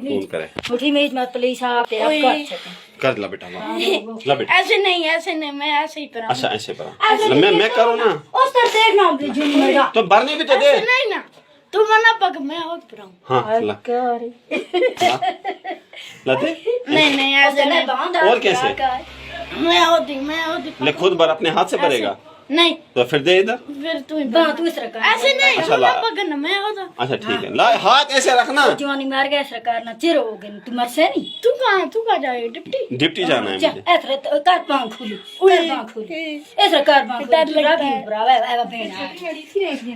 Phone करे मुठी में मत प्लीज आप तेरा कर सकें कर ला बेटा ला बेटा ऐसे नहीं मैं ऐसे ही करा अच्छा ऐसे पर मैं करूँ ना उस तरह देखना जुन मेरा तो भरने भी तो दे नहीं ना तू मना पक मैं और पराऊं हाँ ला ला दे नहीं ऐसे नहीं बांधा और कैसे मैं होती ले खुद भर अपने हाथ से भरेगा नहीं तो फिर दे इधर फिर तू ही बांध तू इस तरह कर ऐसे नहीं अच्छा, मना ला। पकड़ना मैं होता अच्छा ठीक है ला हाथ ऐसे रखना जवानी मार गया सरकार ना चिर हो गए तू मर से नहीं तू कहाँ जाएगी डिप्टी डिप्टी जाना है जा मुझे ऐसे कर पांव खुली कर पांव खुली ऐसे कर पांव डर खुली लगता है। ब्रावा एवा बेना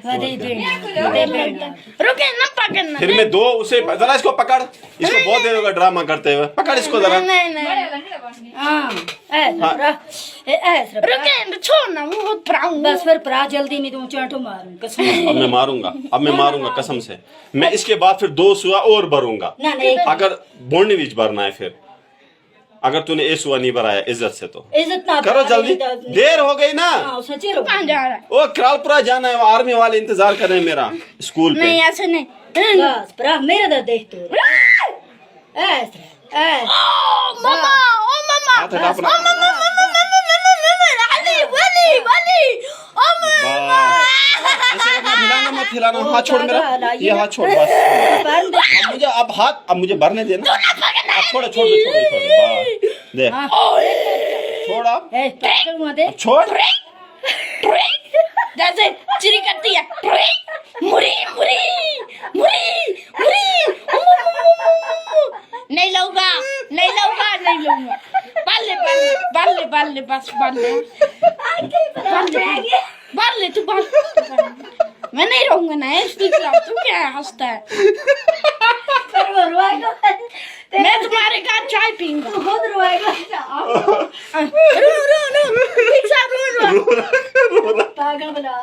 वदे बेना रुके ना पकड़ना फिर मैं दो उसे जरा इसको पकड़ इसको बहुत देर होगा ड्रामा करते हुए पकड़ इसको जरा नहीं हां ऐसे रुके छोड़ ना मैं और पराऊं बस फिर परा जल्दी नहीं तो चांटो मारूं कसम अब मैं मारूंगा कसम से मैं इसके बाद फिर 2 सुआ और भरूंगा ना नहीं अगर बोलने बीच भरना है फिर अगर तूने ए सुआ नहीं भराया इज्जत से तो इज्जत ना करो जल्दी देर हो गई ना हां सच्ची रो कहाँ जा रहा है ओ करालपुरा जाना है वो आर्मी वाले इंतजार कर रहे हैं मेरा स्कूल पे नहीं ऐसे नहीं बस परा मेरा दर्द देख तू ऐसे ओ मामा हाथ हटा अपना ऐसे रखना, मत हिलाना हाथ छोड़ मेरा ये हाथ छोड़ बस अब मुझे भरने देना अब छोड़ बस दे छोड़ अब ए पकड़ दे छोड़ जैसे चिरी करती है मुरी मुरी मुरी मुरी नहीं लूंगा बाल ले बस बाल ले तू मैं नहीं रहूंगा ना इसकी तू क्या हंसता है मैं तुम्हारे घर चाय पीऊंगा खुद रोएगा रो पागल बना